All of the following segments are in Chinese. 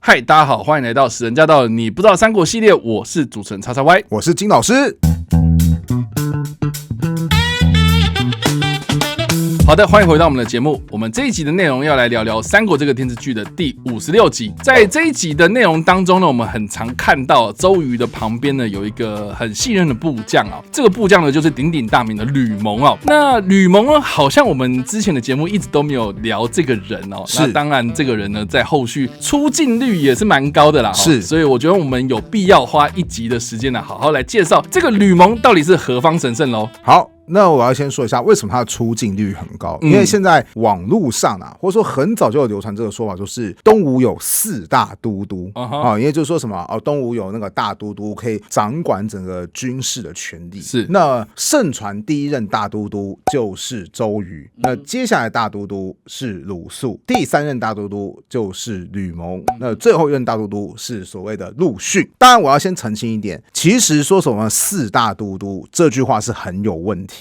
嗨，大家好，欢迎来到史人驾到了你不知道三国系列，我是主持人叉叉 Y， 我是金老师。好的，欢迎回到我们的节目。我们这一集的内容要来聊聊《三国》这个电视剧的第56集。在这一集的内容当中呢，我们很常看到周瑜的旁边呢有一个很信任的部将啊，这个部将呢就是鼎鼎大名的吕蒙哦。那吕蒙呢，好像我们之前的节目一直都没有聊这个人哦。那当然，这个人呢在后续出镜率也是蛮高的啦。是，所以我觉得我们有必要花一集的时间呢，好好来介绍这个吕蒙到底是何方神圣喽。好。那我要先说一下为什么他的出镜率很高，因为现在网络上啊，或者说很早就有流传这个说法，就是东吴有4大都督啊，因为就是说什么东吴有那个大都督可以掌管整个军事的权力。是，那盛传第一任大都督就是周瑜，那接下来大都督是鲁肃，第3任大都督就是吕蒙，那最后一任大都督是所谓的陆逊。当然，我要先澄清一点，其实说什么4大都督这句话是很有问题。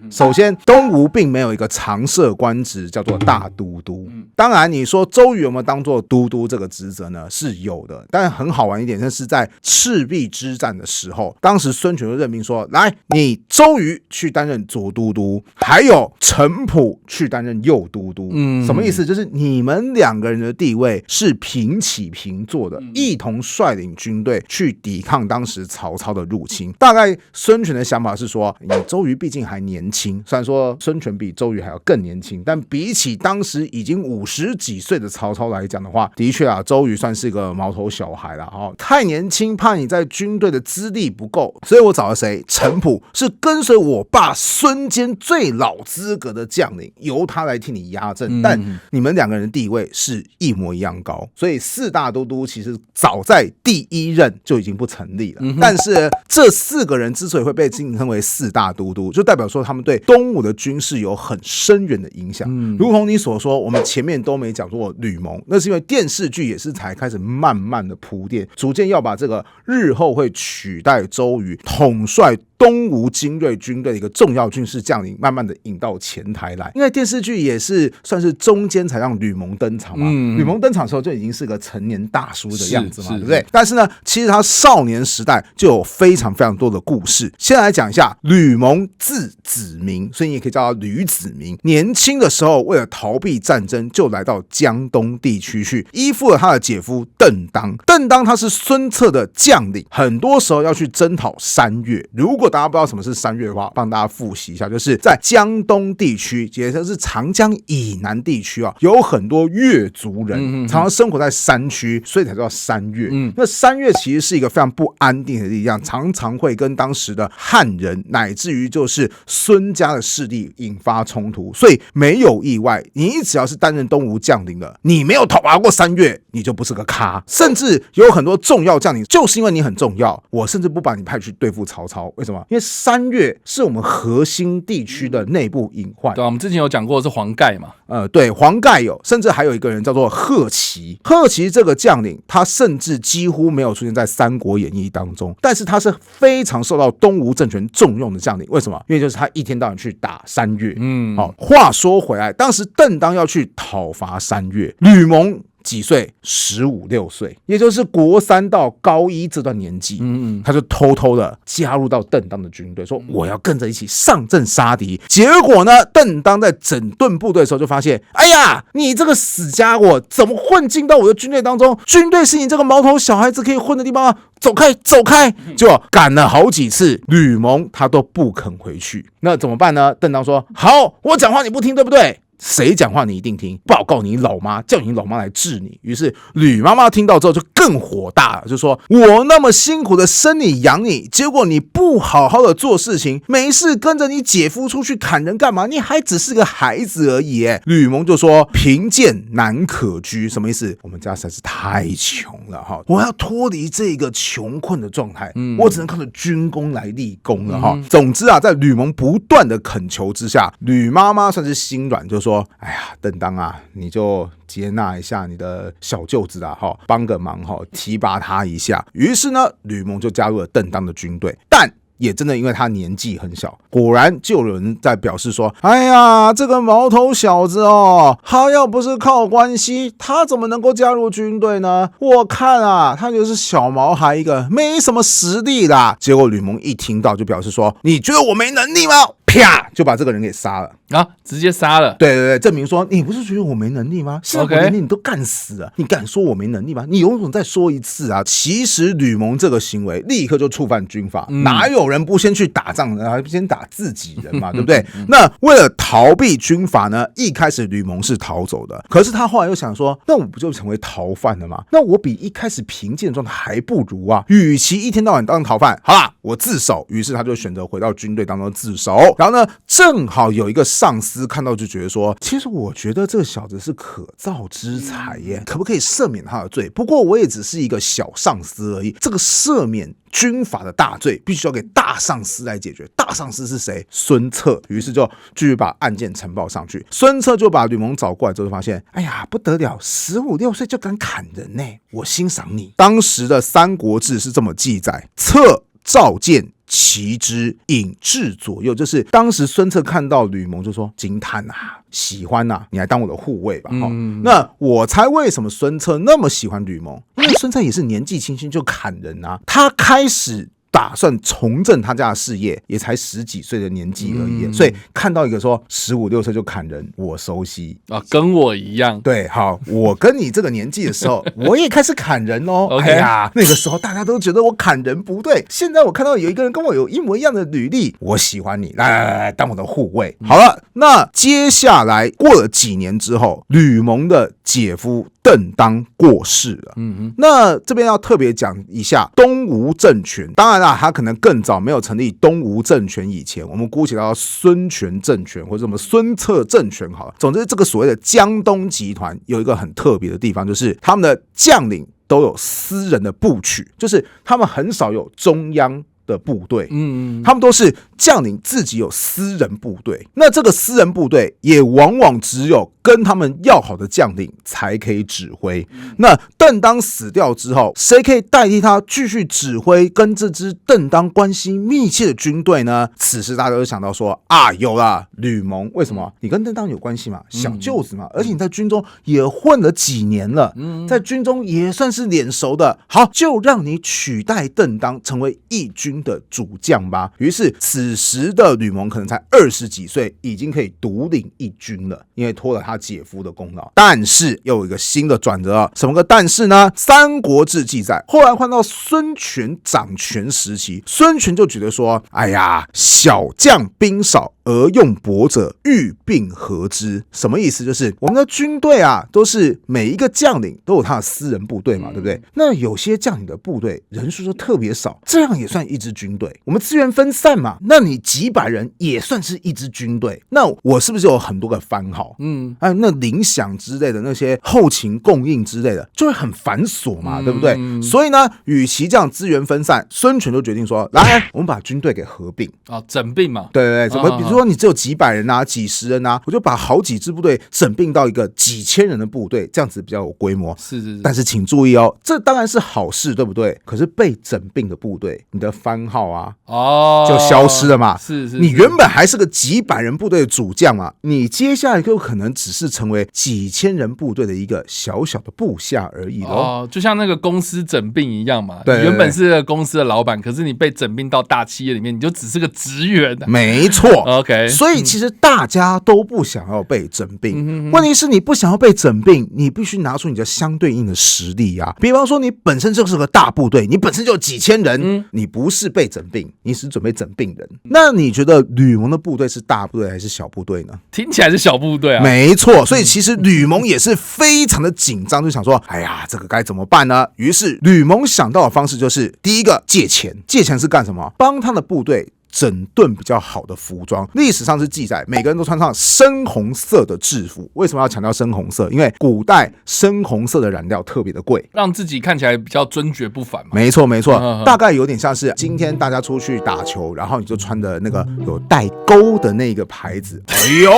首先，东吴并没有一个常设官职叫做大都督。当然，你说周瑜有没有当做都督这个职责呢？是有的。但很好玩一点，就是在赤壁之战的时候，当时孙权就任命说：“来，你周瑜去担任左都督，还有陈普去担任右都督。”什么意思？就是你们2个人的地位是平起平坐的，一同率领军队去抵抗当时曹操的入侵。大概孙权的想法是说，你周瑜毕竟还年轻，虽然说孙权比周瑜还要更年轻，但比起当时已经50几岁的曹操来讲的话，的确啊，周瑜算是个毛头小孩了太年轻，怕你在军队的资历不够，所以我找了谁？陈普，是跟随我爸孙坚最老资格的将领，由他来替你压阵。但你们2个人的地位是一模一样高，所以4大都督其实早在第1任就已经不成立了。但是这4个人之所以会被晋升为4大都督，就代表说他们对东吴的军事有很深远的影响。如同你所说，我们前面都没讲过吕蒙，那是因为电视剧也是才开始慢慢的铺垫，逐渐要把这个日后会取代周瑜统帅东吴精锐军队的一个重要军事将领，慢慢的引到前台来。因为电视剧也是算是中间才让吕蒙登场嘛，吕蒙登场的时候就已经是个成年大叔的样子嘛，对不对？但是呢，其实他少年时代就有非常非常多的故事。先来讲一下，吕蒙字子明，所以你也可以叫他吕子明。年轻的时候为了逃避战争，就来到江东地区去，依附了他的姐夫邓当。邓当他是孙策的将领，很多时候要去征讨山越。如果大家不知道什么是山越的话，帮大家复习一下，就是在江东地区，也就是长江以南地区有很多越族人，常常生活在山区，所以才叫山越。那山越其实是一个非常不安定的力量，常常会跟当时的汉人乃至于就是孙家的势力引发冲突，所以没有意外，你只要是担任东吴将领的，你没有讨伐过山越，你就不是个咖。甚至有很多重要将领，就是因为你很重要，我甚至不把你派去对付曹操。为什么？因为山越是我们核心地区的内部隐患。对啊，我们之前有讲过是黄盖嘛。对，黄盖有，甚至还有一个人叫做贺齐。贺齐这个将领，他甚至几乎没有出现在《三国演义》当中，但是他是非常受到东吴政权重用的将领。为什么？因为就是他一天到晚去打山越。话说回来，当时邓当要去讨伐山越，吕蒙几岁？15、16岁，也就是国3到高1这段年纪。他就偷偷的加入到邓当的军队，说我要跟着一起上阵杀敌。结果呢，邓当在整顿部队的时候就发现，哎呀，你这个死家伙怎么混进到我的军队当中？军队是你这个毛头小孩子可以混的地方吗？走开，走开！就赶了好几次，吕蒙他都不肯回去。那怎么办呢？邓当说：好，我讲话你不听，对不对？谁讲话你一定听，报告你老妈，叫你老妈来治你。于是吕妈妈听到之后就更火大了，就说我那么辛苦的生你养你，结果你不好好的做事情，没事跟着你姐夫出去砍人干嘛？你还只是个孩子而已。吕蒙就说贫贱难可居，什么意思？我们家实在是太穷了我要脱离这个穷困的状态，我只能靠着军功来立功了总之啊，在吕蒙不断的恳求之下，吕妈妈算是心软，就说哎呀，邓当啊，你就接纳一下你的小舅子啊，帮个忙提拔他一下。于是呢，吕蒙就加入了邓当的军队，但也真的因为他年纪很小，果然就有人在表示说，哎呀，这个毛头小子哦，他要不是靠关系，他怎么能够加入军队呢？我看啊，他就是小毛孩一个，没什么实力啦。结果吕蒙一听到就表示说，你觉得我没能力吗？啪，就把这个人给杀了啊！直接杀了。对对对，证明说你不是觉得我没能力吗？现在我能力你都干死了，你敢说我没能力吗？你有种再说一次啊！其实吕蒙这个行为立刻就触犯军法，哪有人不先去打仗的，还先打自己人嘛，对不对？那为了逃避军法呢，一开始吕蒙是逃走的，可是他后来又想说，那我不就成为逃犯了吗？那我比一开始平静的状态还不如啊！与其一天到晚当逃犯，好啦，我自首。于是他就选择回到军队当中自首。然后呢，正好有一个上司看到就觉得说，其实我觉得这个小子是可造之才耶，可不可以赦免他的罪？不过我也只是一个小上司而已，这个赦免军法的大罪必须要给大上司来解决。大上司是谁？孙策。于是就继续把案件呈报上去。孙策就把吕蒙找过来之后，发现，哎呀，不得了，15、16岁就敢砍人呢，我欣赏你。当时的《三国志》是这么记载：策召见。其之引至左右，就是当时孙策看到吕蒙就说惊叹啊，喜欢啊，你来当我的护卫吧。那我猜为什么孙策那么喜欢吕蒙，因为孙策也是年纪轻轻就砍人啊，他开始打算重振他家的事业，也才10几岁的年纪而已，所以看到一个说15、16岁就砍人，我熟悉啊，跟我一样。对，好，我跟你这个年纪的时候，我也开始砍人哦。哎呀，那个时候大家都觉得我砍人不对，现在我看到有一个人跟我有一模一样的履历，我喜欢你，来当我的护卫。好了，那接下来过了几年之后，吕蒙的姐夫邓当过世了。那这边要特别讲一下东吴政权，当然啦，他可能更早没有成立东吴政权以前，我们姑且叫孙权政权或者什么孙策政权好了。总之，这个所谓的江东集团有一个很特别的地方，就是他们的将领都有私人的部曲，就是他们很少有中央的部队，他们都是将领自己有私人部队，那这个私人部队也往往只有跟他们要好的将领才可以指挥。那邓当死掉之后，谁可以代替他继续指挥跟这支邓当关系密切的军队呢？此时大家都想到说啊，有啦，吕蒙。为什么？你跟邓当有关系嘛，小舅子嘛，而且你在军中也混了几年了，在军中也算是脸熟的，好，就让你取代邓当成为义军的主将吧。于是此时的吕蒙可能才20几岁，已经可以独领一军了，因为托了他姐夫的功劳。但是又有一个新的转折，什么个但是呢？《三国志》记载，后来换到孙权掌权时期，孙权就觉得说，哎呀，小将兵少而用薄者，欲并合之。什么意思？就是我们的军队啊，都是每一个将领都有他的私人部队嘛，对不对？那有些将领的部队人数就特别少，这样也算一支军队。我们资源分散嘛，那你几百人也算是一支军队。那我是不是有很多个番号？那领饷之类的那些后勤供应之类的，就会很繁琐嘛，对不对？所以呢，与其这样资源分散，孙权就决定说，来，我们把军队给合并啊，整并嘛。对对对，怎么？比如说你只有几百人啊，几十人啊，我就把好几支部队整并到一个几千人的部队，这样子比较有规模。是。但是请注意哦，这当然是好事，对不对？可是被整并的部队，你的番号啊，就消失了嘛。是。你原本还是个几百人部队的主将嘛，你接下来就可能只是成为几千人部队的一个小小的部下而已咯。就像那个公司整并一样嘛。对，你原本是个公司的老板，可是你被整并到大企业里面，你就只是个职员。没错。OK， 所以其实大家都不想要被整并，问题是你不想要被整并，你必须拿出你的相对应的实力啊。比方说你本身就是个大部队，你本身就有几千人，你不是被整并，你是准备整并人。那你觉得吕蒙的部队是大部队还是小部队呢？听起来是小部队啊。没错，所以其实吕蒙也是非常的紧张，就想说，哎呀，这个该怎么办呢？于是吕蒙想到的方式就是，第一个借钱。借钱是干什么？帮他的部队整顿比较好的服装。历史上是记载，每个人都穿上深红色的制服。为什么要强调深红色？因为古代深红色的染料特别的贵，让自己看起来比较尊爵不凡嘛。没错没错，大概有点像是今天大家出去打球，然后你就穿的那个有带钩的那个牌子，哎呦，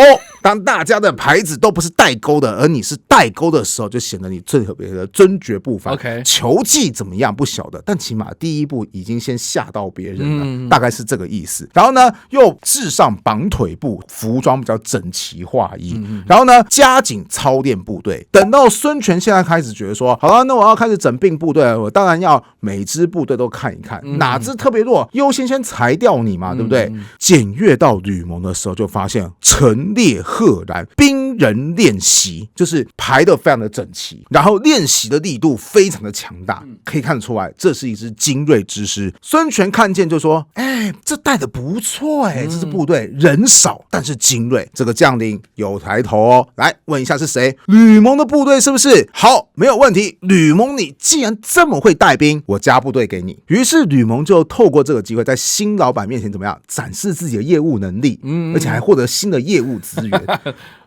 当大家的牌子都不是带钩的，而你是带钩的时候，就显得你特别的尊爵不凡。OK， 球技怎么样不晓得，但起码第一步已经先吓到别人了，大概是这个意思。然后呢，又置上绑腿部，服装比较整齐划一。然后呢，加紧操练部队。等到孙权现在开始觉得说，好了，那我要开始整并部队了，我当然要每支部队都看一看，哪支特别弱，优先裁掉你嘛，对不对？检阅到吕蒙的时候，就发现陈列赫然，兵人练习，就是排得非常的整齐，然后练习的力度非常的强大，可以看得出来这是一支精锐之师。孙权看见就说：“哎，这带的不错哎，这支部队人少但是精锐，这个将领有抬头哦。来问一下是谁？吕蒙的部队是不是？好，没有问题。吕蒙，你既然这么会带兵，我加部队给你。”于是吕蒙就透过这个机会，在新老板面前怎么样展示自己的业务能力，而且还获得新的业务资源。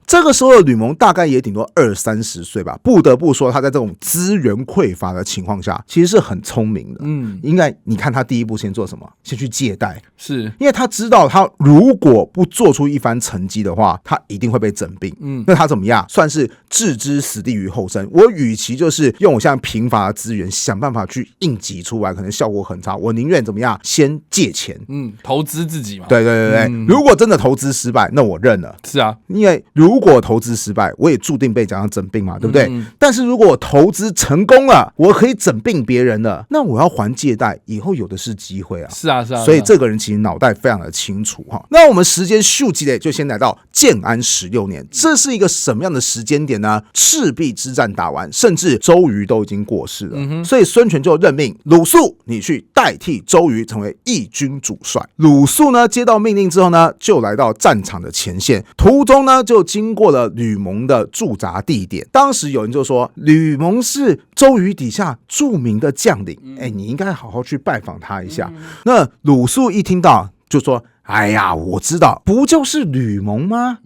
这个时候的吕蒙大概也顶多20-30岁吧，不得不说他在这种资源匮乏的情况下，其实是很聪明的。应该你看他第一步先做什么？先去借贷，是因为他知道他如果不做出一番成绩的话，他一定会被整并。那他怎么样？算是置之死地于后生。我与其就是用我现在贫乏的资源想办法去硬挤出来，可能效果很差，我宁愿怎么样？先借钱，投资自己嘛。对对对对，如果真的投资失败，那我认了。是啊，因为如果投资失败，我也注定被讲上整并嘛，对不对？但是如果我投资成功了，我可以整并别人了，那我要还借贷，以后有的是机会啊。是啊，是啊。所以这个人其实脑袋非常的清楚哈。那我们时间咻积累，就先来到建安16年，这是一个什么样的时间点呢？赤壁之战打完，甚至周瑜都已经过世了，所以孙权就任命鲁肃你去代替周瑜成为义军主帅。鲁肃呢接到命令之后呢，就来到战场的前线，途中呢就经过了吕蒙的驻扎地点。当时有人就说，吕蒙是周瑜底下著名的将领，你应该好好去拜访他一下。那鲁肃一听到就说，哎呀，我知道，不就是吕蒙吗？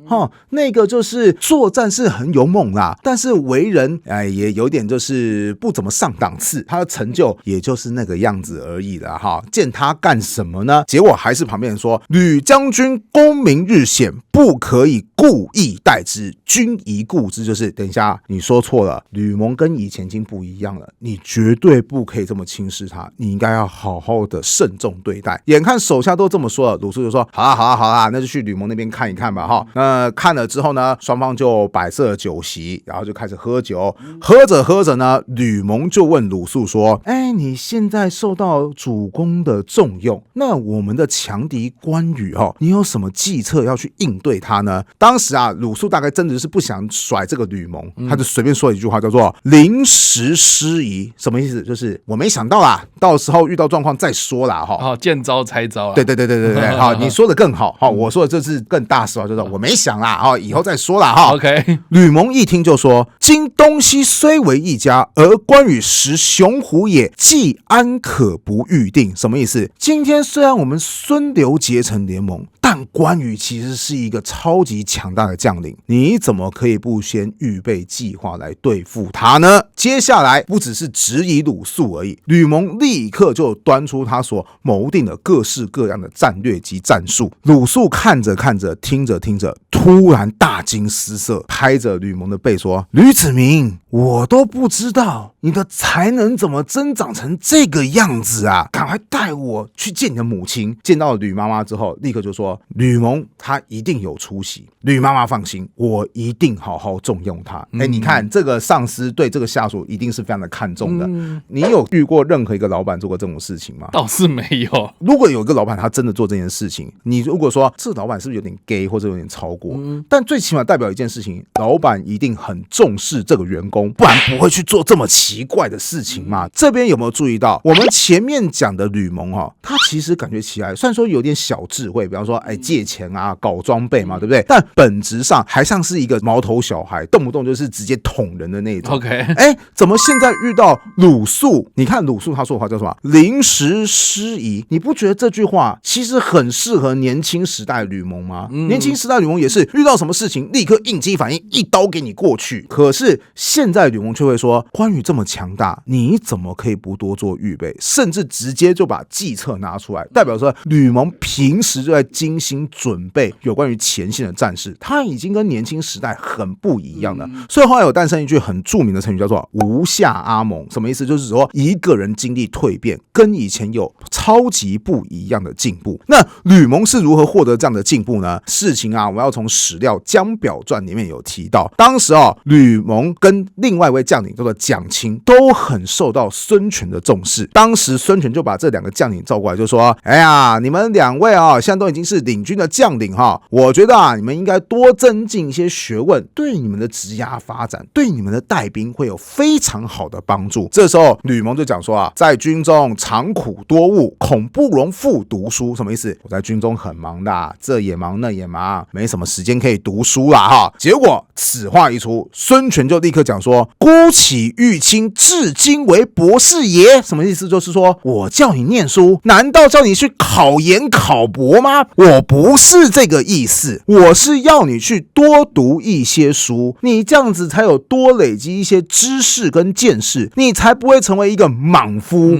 那个就是作战是很勇猛啦，但是为人也有点就是不怎么上档次，他的成就也就是那个样子而已了哈。见他干什么呢？结果还是旁边人说，吕将军功名日显，不可以故意待之，君宜顾之。就是等一下，你说错了，吕蒙跟以前已经不一样了，你绝对不可以这么轻视他，你应该要好好的慎重对待。眼看手下都这么说了，鲁肃就说，好啦，那就去吕蒙那边看一看吧哈。那看了之后呢，双方就摆设酒席，然后就开始喝酒。喝着呢，吕蒙就问鲁肃说，你现在受到主公的重用，那我们的强敌关羽你有什么计策要去应对他呢？当时啊，鲁肃大概真的是不想甩这个吕蒙，他就随便说了一句话，叫做临时失仪。什么意思？就是我没想到啦，到时候遇到状况再说啦哈。见招拆招啦。对，好，你说的更好，我说的这是更大实话，就是我没想啦，以后再说啦哈。OK， 吕蒙一听就说，今东西虽为一家，而关羽实雄虎也，既安可不预定？什么意思？今天虽然我们孙刘结成联盟，但关羽其实是一个超级强大的将领，你怎么可以不先预备计划来对付他呢？接下来不只是质疑鲁肃而已，吕蒙立刻就端出他所谋定的各式各样的战略及战术。鲁肃看着看着，听着听着，突然大惊失色，拍着吕蒙的背说，吕子明，我都不知道你的才能怎么增长成这个样子啊，赶快带我去见你的母亲。见到吕妈妈之后，立刻就说，吕蒙他一定有出息，吕妈妈放心，我一定好好重用他。你看这个上司对这个下属一定是非常的看重的。你有遇过任何一个老板做过这种事情吗？倒是没有。如果有一个老板他真的做这件事情，你如果说这老板是不是有点 gay 或者有点超过，但最起码代表一件事情，老板一定很重视这个员工，不然不会去做这么奇怪的事情嘛。这边有没有注意到我们前面讲的吕蒙他其实感觉起来虽然说有点小智慧，比方说借钱啊，搞装备嘛，对不对？但本质上还像是一个毛头小孩，动不动就是直接捅人的那种。OK， 怎么现在遇到鲁肃？你看鲁肃他说的话叫什么？临时失仪。你不觉得这句话其实很适合年轻时代的吕蒙吗？年轻时代吕蒙也是遇到什么事情立刻应激反应，一刀给你过去。可是现在吕蒙却会说，关羽这么强大，你怎么可以不多做预备？甚至直接就把计策拿出来，代表说吕蒙平时就在精精心准备有关于前线的战事，他已经跟年轻时代很不一样了。所以后来有诞生一句很著名的成语，叫做无下阿蒙。什么意思？就是说一个人经历蜕变，跟以前有超级不一样的进步。那吕蒙是如何获得这样的进步呢？事情啊，我们要从史料《江表传》里面有提到，当时吕蒙跟另外一位将领叫做蒋钦都很受到孙权的重视。当时孙权就把这两个将领召过来，就说：“哎呀，你们两位现在都已经是领军的将领我觉得你们应该多增进一些学问，对你们的职涯发展，对你们的带兵会有非常好的帮助。”这时候吕蒙就讲说在军中常苦多务，恐不容复读书。什么意思？我在军中很忙的，这也忙那也忙，没什么时间可以读书啦结果此话一出，孙权就立刻讲说：“孤岂欲卿至今为博士也？”什么意思？就是说我叫你念书，难道叫你去考研考博吗？我不是这个意思，我是要你去多读一些书，你这样子才有多累积一些知识跟见识，你才不会成为一个莽夫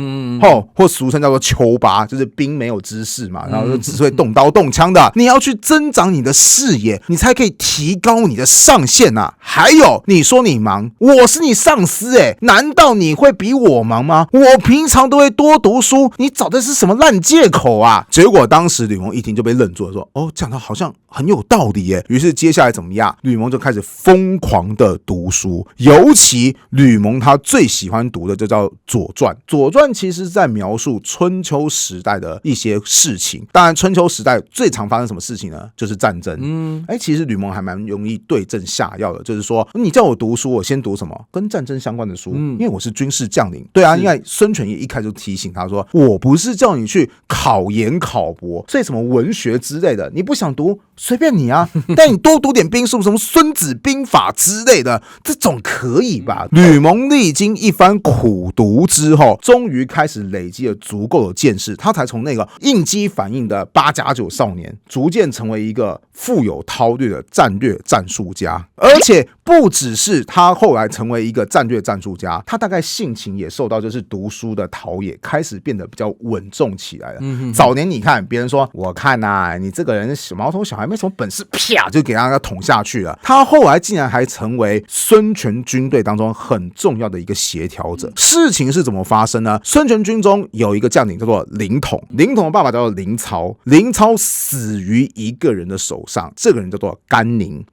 或俗称叫做丘拔，就是兵没有知识嘛，然后就只会动刀动枪的。你要去增长你的视野，你才可以提高你的上限啊。还有你说你忙，我是你上司难道你会比我忙吗？我平常都会多读书，你找的是什么烂借口啊？结果当时吕蒙一听就被愣住了，说：“讲的好像很有道理耶。”于是接下来怎么样？吕蒙就开始疯狂的读书，尤其吕蒙他最喜欢读的就叫《左传》。《左传》其实是在描述春秋时代的一些事情。当然，春秋时代最常发生什么事情呢？就是战争。其实吕蒙还蛮容易对症下药的，就是说你叫我读书，我先读什么跟战争相关的书，因为我是军事将领。对啊，因为孙权也一开始就提醒他说，我不是叫你去考研考博，所以什么文学之类的你不想读随便你啊，但你多读点兵书，什么孙子兵法之类的，这种可以吧？吕蒙历经一番苦读之后，终于开始累积了足够的见识，他才从那个应激反应的8+9少年，逐渐成为一个富有韬略的战略战术家。而且不只是他后来成为一个战略战术家，他大概性情也受到就是读书的陶冶，开始变得比较稳重起来了。早年你看别人说，我看你这个人毛头小孩没什么本事，啪就给他捅下去了。他后来竟然还成为孙权军队当中很重要的一个协调者。事情是怎么发生呢？孙权军中有一个将领叫做凌统，凌统的爸爸叫做凌操，凌操死于一个人的手上，这个人叫做甘宁。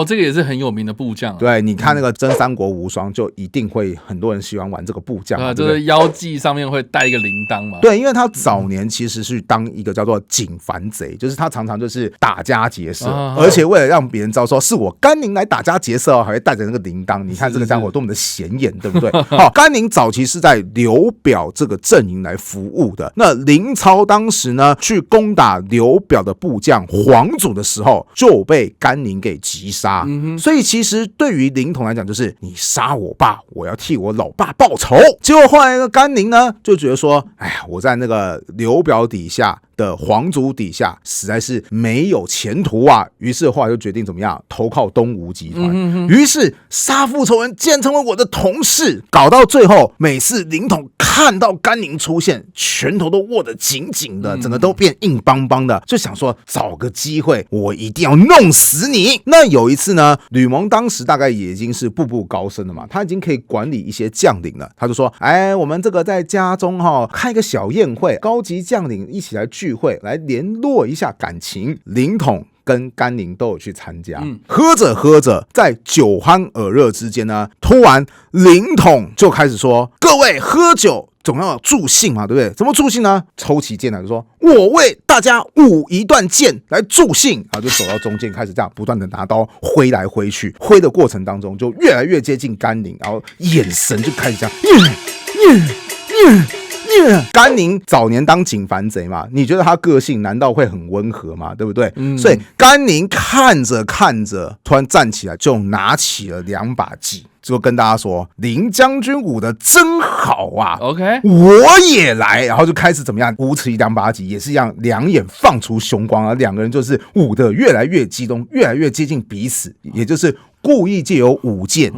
这个也是很有名的部将对，你看那个真三国无双，就一定会很多人喜欢玩这个部将就是腰际上面会带一个铃铛嘛。对，因为他早年其实是当一个叫做警烦贼，就是他常常就是打家劫舍，而且为了让别人知道说是我甘宁来打家劫舍还会带着那个铃铛。你看这个家伙多么的显眼，对不对？甘宁早期是在刘表这个阵营来服务的。那凌操当时呢去攻打刘表的部将黄祖的时候，就被甘宁给击杀。所以其实对于凌统来讲，就是你杀我爸，我要替我老爸报仇。结果后来那个甘宁呢就觉得说，哎呀，我在那个刘表底下的皇族底下实在是没有前途啊，于是后来就决定怎么样投靠东吴集团。于是杀父仇人竟然成为我的同事，搞到最后每次凌统看到甘宁出现，拳头都握得紧紧的，整个都变硬邦邦的，就想说找个机会我一定要弄死你。那有一次呢，吕蒙当时大概也已经是步步高升了嘛，他已经可以管理一些将领了，他就说，我们这个在家中开一个小宴会，高级将领一起来聚会，来联络一下感情。凌统跟甘宁都有去参加。喝着喝着，在酒酣耳热之间呢，突然凌统就开始说，各位喝酒总要助兴嘛，对不对？怎么助兴呢？抽起剑来就说，我为大家舞一段剑来助兴，然后就走到中间，开始这样不断的拿刀挥来挥去，挥的过程当中就越来越接近甘宁，然后眼神就开始这样甘宁早年当警烦贼嘛，你觉得他个性难道会很温和吗？对不对？所以甘宁看着看着，突然站起来就拿起了2把戟，就跟大家说，凌将军舞得真好啊 OK 我也来。然后就开始怎么样，舞起2把戟，也是一样，两眼放出凶光啊，两个人就是舞得越来越激动，越来越接近彼此，也就是故意借由舞剑，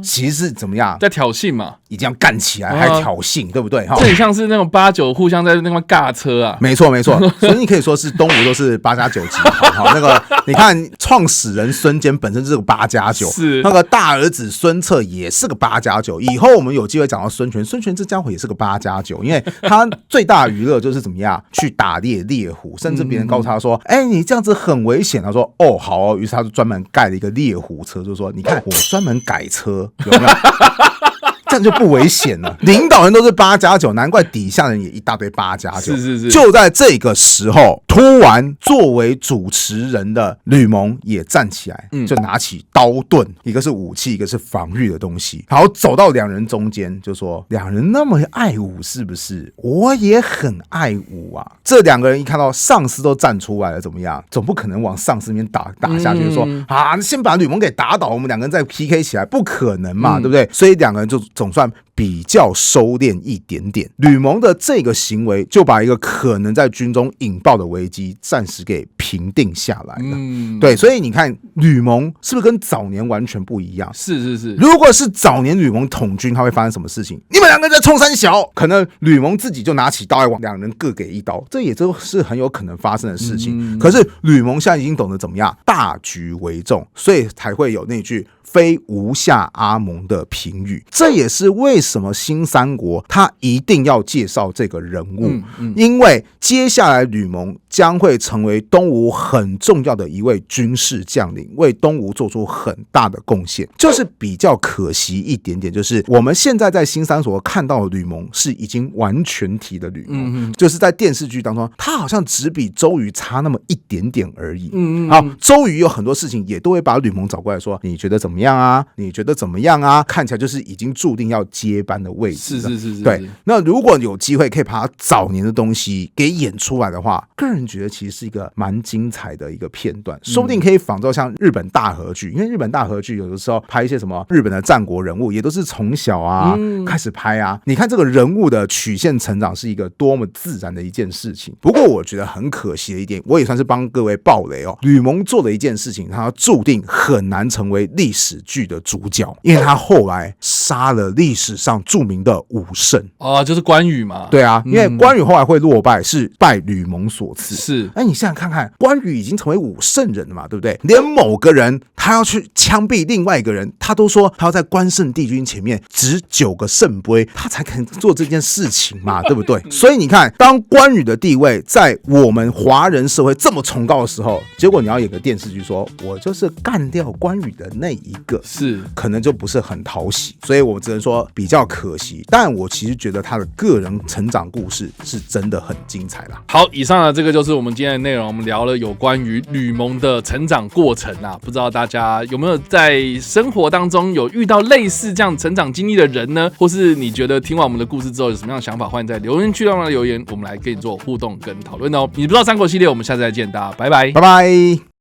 其实是怎么样，在挑衅嘛，一定要干起来，还挑衅，对不对？这很像是那种8-9互相在那边尬车啊。没错，所以你可以说是东吴都是8+9集团。那个你看，创始人孙坚本身就是个8+9，是那个大儿子孙策也是个8+9。以后我们有机会讲到孙权这家伙也是个8+9，因为他最大的娱乐就是怎么样去打猎虎，甚至别人告诉他说：“你这样子很危险。”他说：“哦，好哦。”于是他就专门盖了一个猎虎车，就说：“你看，我专门改车，有没有？”这样就不危险了。领导人都是8+9，难怪底下人也一大堆8+9。是。就在这个时候，突然作为主持人的吕蒙也站起来，就拿起刀盾，一个是武器，一个是防御的东西，然后走到两人中间，就说：“两人那么爱武，是不是？我也很爱武啊。”这两个人一看到上司都站出来了，怎么样？总不可能往上司那边打下去，说先把吕蒙给打倒，我们两个人再 PK 起来，不可能嘛，对不对？所以两个人就总算比较收敛一点点。吕蒙的这个行为就把一个可能在军中引爆的危机暂时给平定下来了。对，所以你看吕蒙是不是跟早年完全不一样？是。如果是早年吕蒙统军，他会发生什么事情？你们两个人在冲三小，可能吕蒙自己就拿起刀来往两人各给一刀，这也就是很有可能发生的事情。可是吕蒙现在已经懂得怎么样大局为重，所以才会有那句非无下阿蒙的评语。这也是为什么新三国他一定要介绍这个人物，因为接下来吕蒙将会成为东吴很重要的一位军事将领，为东吴做出很大的贡献。就是比较可惜一点点，就是我们现在在新三国看到的吕蒙是已经完全体的吕蒙，就是在电视剧当中他好像只比周瑜差那么一点点而已。好，周瑜有很多事情也都会把吕蒙找过来说，你觉得怎么样啊？你觉得怎么样啊？看起来就是已经注定要接班的位置了。是。对，那如果有机会可以把他早年的东西给演出来的话，个人觉得其实是一个蛮精彩的一个片段，说不定可以仿照像日本大河剧，因为日本大河剧有的时候拍一些什么日本的战国人物，也都是从小开始拍啊。你看这个人物的曲线成长是一个多么自然的一件事情。不过我觉得很可惜的一点，我也算是帮各位爆雷哦。吕蒙做的一件事情，他注定很难成为历史剧的主角，因为他后来杀了历史上著名的武圣就是关羽嘛。对啊，因为关羽后来会落败，是拜吕蒙所赐。是，你现在看看，关羽已经成为武圣人了嘛，对不对？连某个人他要去枪毙另外一个人，他都说他要在关圣帝君前面执9个圣杯，他才肯做这件事情嘛，对不对？所以你看，当关羽的地位在我们华人社会这么崇高的时候，结果你要演个电视剧说我就是干掉关羽的那一个，是可能就不是很讨喜，所以我只能说比较可惜。但我其实觉得他的个人成长故事是真的很精彩啦。好，以上的这个就是我们今天的内容，我们聊了有关于吕蒙的成长过程啊，不知道大家有没有在生活当中有遇到类似这样成长经历的人呢？或是你觉得听完我们的故事之后有什么样的想法，欢迎在留言区让我们留言，我们来跟你做互动跟讨论哦。你不知道三国系列，我们下次再见，大家拜拜，拜拜。